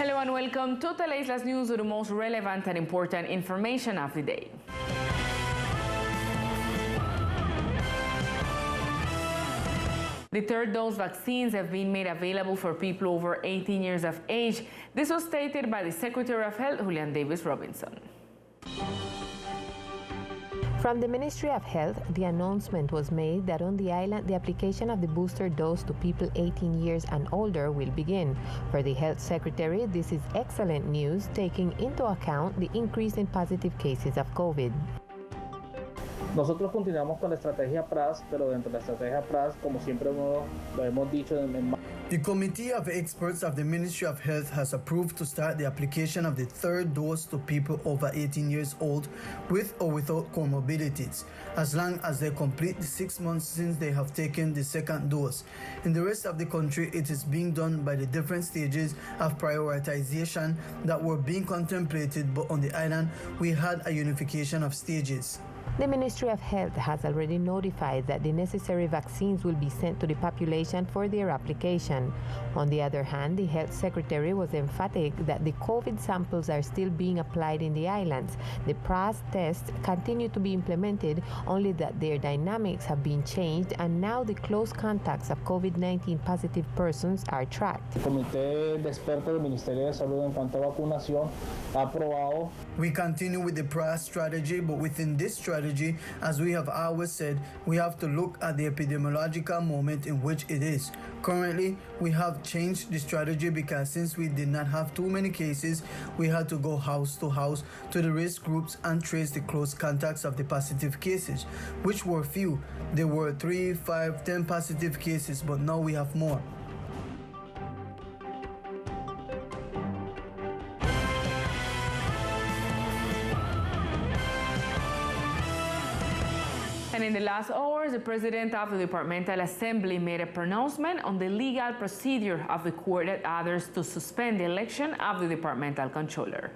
Hello and welcome to Teleislas News with the most relevant and important information of the day. The third dose vaccines have been made available for people over 18 years of age. This was stated by the Secretary of Health, Julian Davis Robinson. From the Ministry of Health, the announcement was made that on the island, the application of the booster dose to people 18 years and older will begin. For the Health Secretary, this is excellent news, taking into account the increase in positive cases of COVID. Nosotros continuamos con la estrategia PRAS, pero dentro de la estrategia PRAS, como siempre lo hemos dicho The committee of experts of the Ministry of Health has approved to start the application of the third dose to people over 18 years old with or without comorbidities, as long as they complete the 6 months since they have taken the second dose. In the rest of the country, it is being done by the different stages of prioritization that were being contemplated, but on the island, we had a unification of stages. The Ministry of Health has already notified that the necessary vaccines will be sent to the population for their application. On the other hand, the Health Secretary was emphatic that the COVID samples are still being applied in the islands. The PRAS tests continue to be implemented, only that their dynamics have been changed, and now the close contacts of COVID-19 positive persons are tracked. El Comité de Expertos del Ministerio de Salud en cuanto a vacunación ha aprobado. We continue with the PRAS strategy, but within this strategy, as we have always said, we have to look at the epidemiological moment in which it is. Currently, we have changed the strategy because since we did not have too many cases, we had to go house to house to the risk groups and trace the close contacts of the positive cases, which were few. There were 3, 5, 10 positive cases, but now we have more. And in the last hours, the President of the Departmental Assembly made a pronouncement on the legal procedure of the court that orders to suspend the election of the Departmental Controller.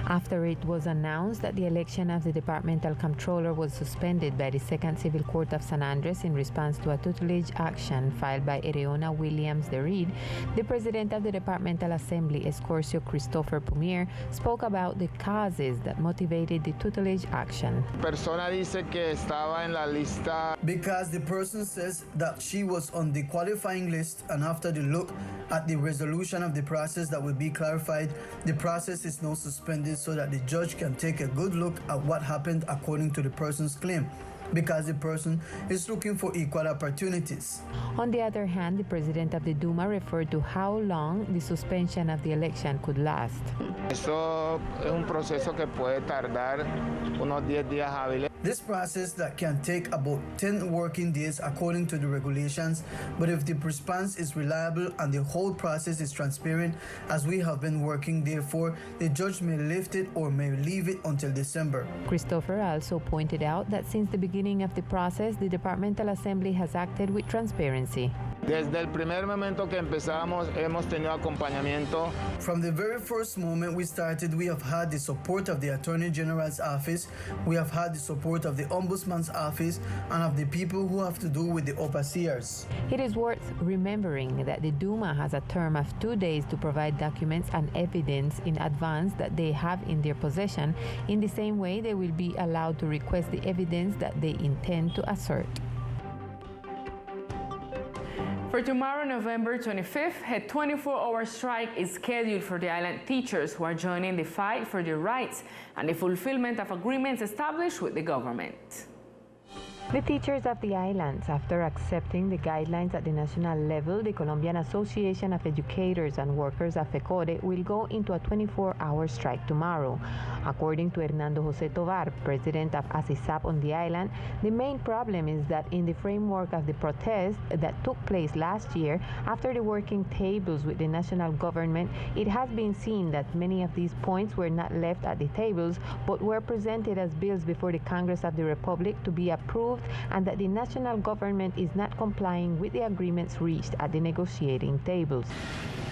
After it was announced that the election of the Departmental Controller was suspended by the Second Civil Court of San Andres in response to a tutelage action filed by Ereona Williams de Reed, the President of the Departmental Assembly, Escorcio Christopher Pumier, spoke about the causes that motivated the tutelage action. Persona dice que estaba en la lista. Because the person says that she was on the qualifying list, and after the look at the resolution of the process that will be clarified, the process is now suspended so that the judge can take a good look at what happened according to the person's claim, because the person is looking for equal opportunities. On the other hand, the President of the Duma referred to how long the suspension of the election could last. Esto es un proceso que puede tardar unos 10 días hábiles. This process that can take about 10 working days according to the regulations, but if the response is reliable and the whole process is transparent, as we have been working, therefore, the judge may lift it or may leave it until December. Christopher also pointed out that since the beginning of the process, the Departmental Assembly has acted with transparency. Desde el primer momento que empezamos, hemos tenido acompañamiento. From the very first moment we started, we have had the support of the Attorney General's office, we have had the support of the Ombudsman's office, and of the people who have to do with the overseers. It is worth remembering that the Duma has a term of 2 days to provide documents and evidence in advance that they have in their possession. In the same way, they will be allowed to request the evidence that they intend to assert. For tomorrow, November 25th, a 24-hour strike is scheduled for the island teachers who are joining the fight for their rights and the fulfillment of agreements established with the government. The teachers of the islands, after accepting the guidelines at the national level, the Colombian Association of Educators and Workers of FECODE will go into a 24-hour strike tomorrow. According to Hernando Jose Tovar, president of ASISAP on the island, the main problem is that in the framework of the protest that took place last year, after the working tables with the national government, it has been seen that many of these points were not left at the tables, but were presented as bills before the Congress of the Republic to be approved growth and that the national government is not complying with the agreements reached at the negotiating tables.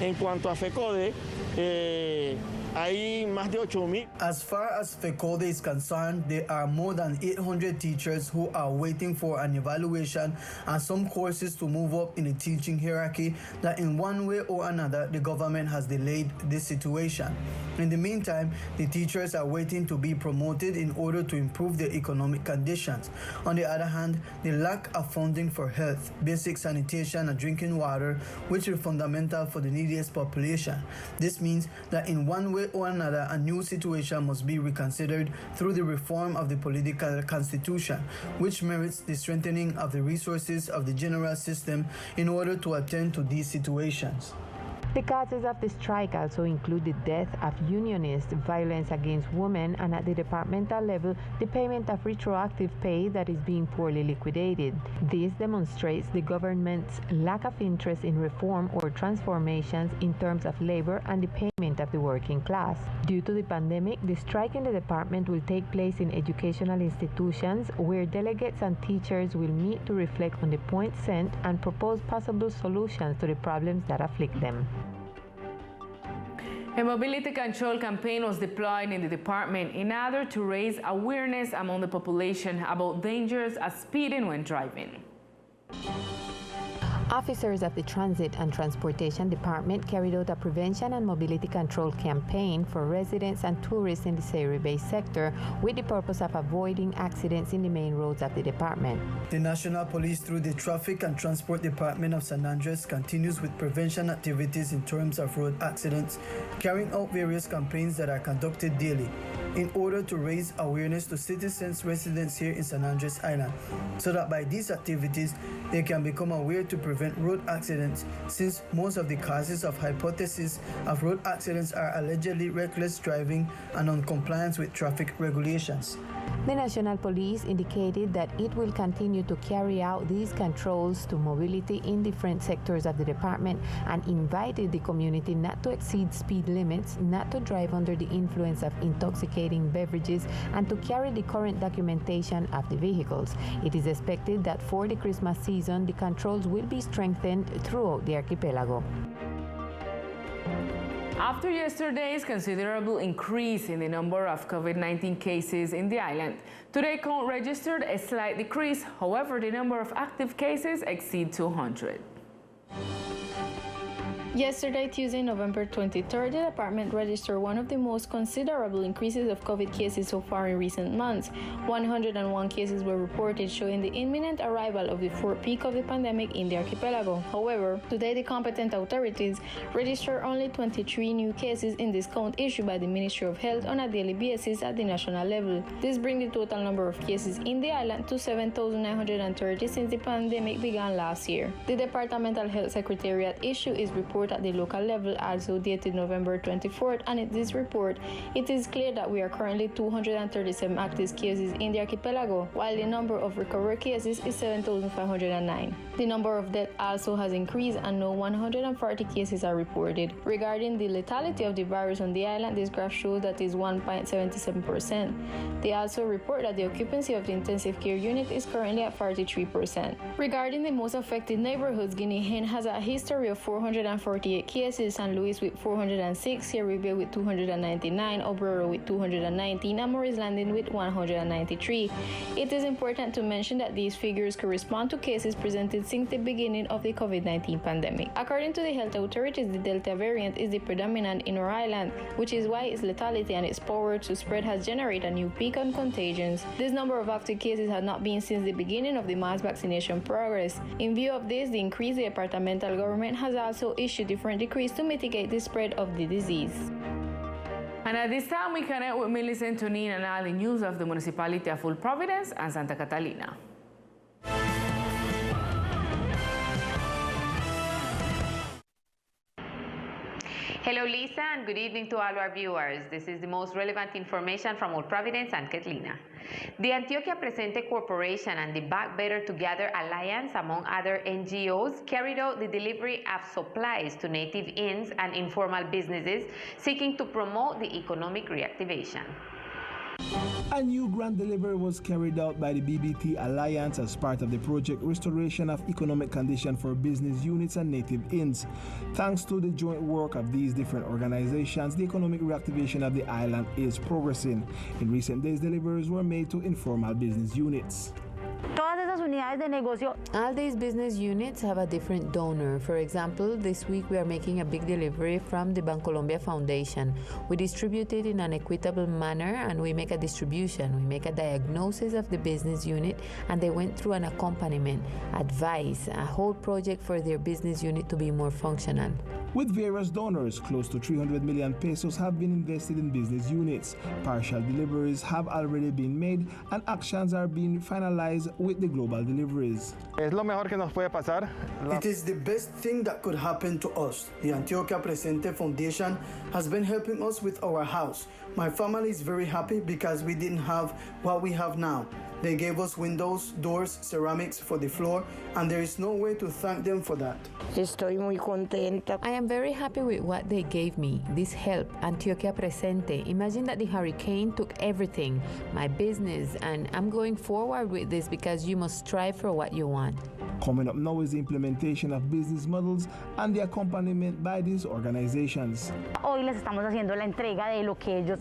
En cuanto a FECODE, hay más de 8,000. As far as FECODE is concerned, there are more than 800 teachers who are waiting for an evaluation and some courses to move up in the teaching hierarchy that in one way or another the government has delayed this situation. In the meantime, the teachers are waiting to be promoted in order to improve their economic conditions. On the other hand, the lack of funding for health, basic sanitation and drinking water, which is fundamental for the neediest population. This means that in one way or another, a new situation must be reconsidered through the reform of the political constitution, which merits the strengthening of the resources of the general system in order to attend to these situations. The causes of the strike also include the death of unionists, violence against women, and at the departmental level, the payment of retroactive pay that is being poorly liquidated. This demonstrates the government's lack of interest in reform or transformations in terms of labor and the payment of the working class. Due to the pandemic, the strike in the department will take place in educational institutions where delegates and teachers will meet to reflect on the points sent and propose possible solutions to the problems that afflict them. A mobility control campaign was deployed in the department in order to raise awareness among the population about dangers of speeding when driving. Officers of the Transit and Transportation Department carried out a prevention and mobility control campaign for residents and tourists in the Sayre Bay sector with the purpose of avoiding accidents in the main roads of the department. The National Police through the Traffic and Transport Department of San Andres continues with prevention activities in terms of road accidents, carrying out various campaigns that are conducted daily in order to raise awareness to citizens residents here in San Andres Island, so that by these activities they can become aware to prevent road accidents, since most of the causes of hypothesis of road accidents are allegedly reckless driving and non-compliance with traffic regulations. The National Police indicated that it will continue to carry out these controls to mobility in different sectors of the department and invited the community not to exceed speed limits, not to drive under the influence of intoxicating beverages, and to carry the current documentation of the vehicles. It is expected that for the Christmas season, the controls will be strengthened throughout the archipelago. After yesterday's considerable increase in the number of COVID-19 cases in the island, today count registered a slight decrease. However, the number of active cases exceed 200. Yesterday, Tuesday, November 23rd, the department registered one of the most considerable increases of COVID cases so far in recent months. 101 cases were reported, showing the imminent arrival of the fourth peak of the pandemic in the archipelago. However, today the competent authorities registered only 23 new cases in this count issued by the Ministry of Health on a daily basis at the national level. This brings the total number of cases in the island to 7,930 since the pandemic began last year. The Departmental Health Secretariat issued its report at the local level, also dated November 24th, and in this report, it is clear that we are currently 237 active cases in the archipelago, while the number of recovered cases is 7,509. The number of deaths also has increased, and now 140 cases are reported. Regarding the lethality of the virus on the island, this graph shows that it is 1.77%. They also report that the occupancy of the intensive care unit is currently at 43%. Regarding the most affected neighborhoods, Guinea Hen has a history of 448 cases, San Luis with 406, Sierra Bay with 299, Obrero with 219, and Maurice Landing with 193. It is important to mention that these figures correspond to cases presented since the beginning of the COVID-19 pandemic. According to the health authorities, the Delta variant is the predominant in our island, which is why its lethality and its power to spread has generated a new peak on contagions. This number of active cases had not been since the beginning of the mass vaccination progress. In view of this, the increase, the departmental government has also issued different decrees to mitigate the spread of the disease. And at this time, we connect with Millicent Tonin and all the news of the municipality of Full Providence and Santa Catalina. Hello, Lisa, and good evening to all our viewers. This is the most relevant information from Old Providence and Catalina. The Antioquia Presente Corporation and the Back Better Together Alliance, among other NGOs, carried out the delivery of supplies to native inns and informal businesses seeking to promote the economic reactivation. A new grant delivery was carried out by the BBT Alliance as part of the project Restoration of Economic Condition for Business Units and Native Inns. Thanks to the joint work of these different organizations, the economic reactivation of the island is progressing. In recent days, deliveries were made to informal business units. All these business units have a different donor. For example, this week we are making a big delivery from the Bancolombia Foundation. We distribute it in an equitable manner and we make a distribution. We make a diagnosis of the business unit and they went through an accompaniment, advice, a whole project for their business unit to be more functional. With various donors, close to 300 million pesos have been invested in business units. Partial deliveries have already been made and actions are being finalized with the global deliveries. Es lo mejor que nos puede pasar. It is the best thing that could happen to us. The Antioquia Presente Foundation has been helping us with our house. My family is very happy because we didn't have what we have now. They gave us windows, doors, ceramics for the floor, and there is no way to thank them for that. Estoy muy contenta. I am very happy with what they gave me. This help, Antioquia Presente. Imagine that the hurricane took everything, my business, and I'm going forward with this because you must strive for what you want. Coming up now is the implementation of business models and the accompaniment by these organizations.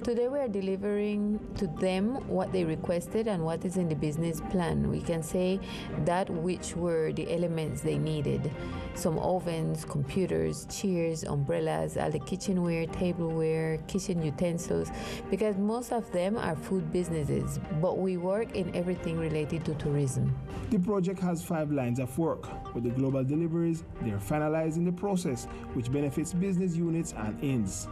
Today we are delivering to them what they requested and what is in the business plan. We can say that which were the elements they needed. Some ovens, computers, chairs, umbrellas, all the kitchenware, tableware, kitchen utensils, because most of them are food businesses, but we work in everything related to tourism. The project has 5 lines of work. With the global deliveries, they are finalizing the process, which benefits business units and inns.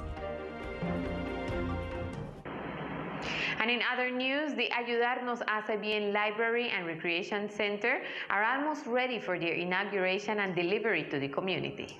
And in other news, the Ayudarnos Hace Bien Library and Recreation Center are almost ready for their inauguration and delivery to the community.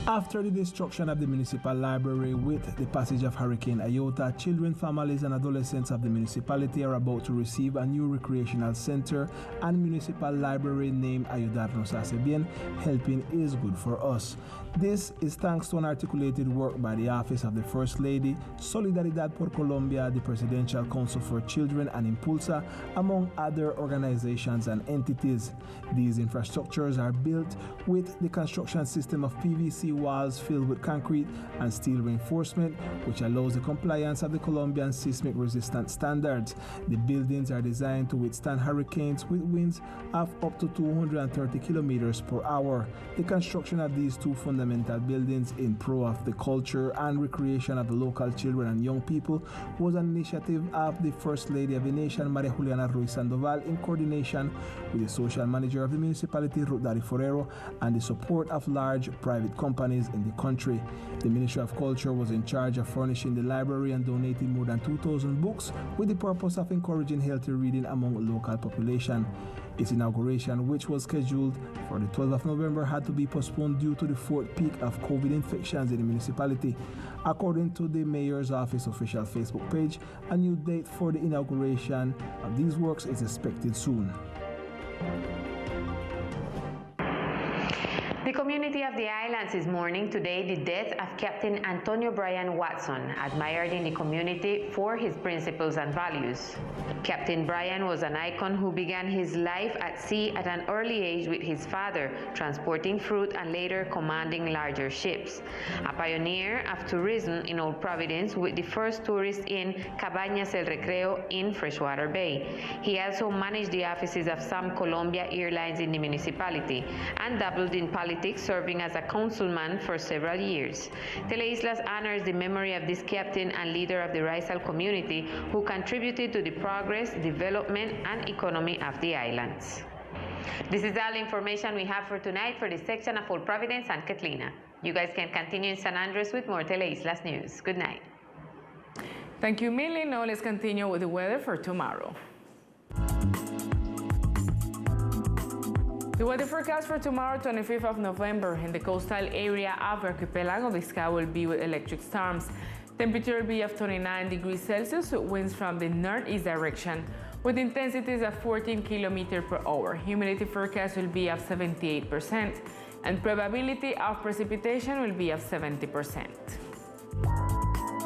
After the destruction of the municipal library with the passage of Hurricane Iota, children, families and adolescents of the municipality are about to receive a new recreational center and municipal library named Ayudarnos Hace Bien, Helping is Good for Us. This is thanks to an articulated work by the Office of the First Lady, Solidaridad por Colombia, the Presidential Council for Children and Impulsa, among other organizations and entities. These infrastructures are built with the construction system of PVC walls filled with concrete and steel reinforcement, which allows the compliance of the Colombian seismic resistant standards. The buildings are designed to withstand hurricanes with winds of up to 230 kilometers per hour. The construction of these 2 fundamental buildings in pro of the culture and recreation of the local children and young people was an initiative of the First Lady of the Nation, Maria Juliana Ruiz Sandoval, in coordination with the social manager of the municipality, Ruth Dari Forero, and the support of large private companies in the country. The Ministry of Culture was in charge of furnishing the library and donating more than 2,000 books with the purpose of encouraging healthy reading among the local population. Its inauguration, which was scheduled for the 12th of November, had to be postponed due to the 4th peak of COVID infections in the municipality. According to the Mayor's Office official Facebook page, a new date for the inauguration of these works is expected soon. The community of the islands is mourning today the death of Captain Antonio Brian Watson, admired in the community for his principles and values. Captain Brian was an icon who began his life at sea at an early age with his father, transporting fruit and later commanding larger ships. A pioneer of tourism in Old Providence with the first tourist inn, Cabañas El Recreo in Freshwater Bay. He also managed the offices of some Colombia Airlines in the municipality and dabbled in politics, serving as a councilman for several years. Teleislas honors the memory of this captain and leader of the Rizal community who contributed to the progress, development, and economy of the islands. This is all the information we have for tonight for this section of Old Providence and Catalina. You guys can continue in San Andres with more Teleislas news. Good night. Thank you, Millie. Now let's continue with the weather for tomorrow. The weather forecast for tomorrow, 25th of November, in the coastal area of Archipelago, the sky will be with electric storms. Temperature will be of 29 degrees Celsius with winds from the northeast direction with intensities of 14 km per hour. Humidity forecast will be of 78% and probability of precipitation will be of 70%.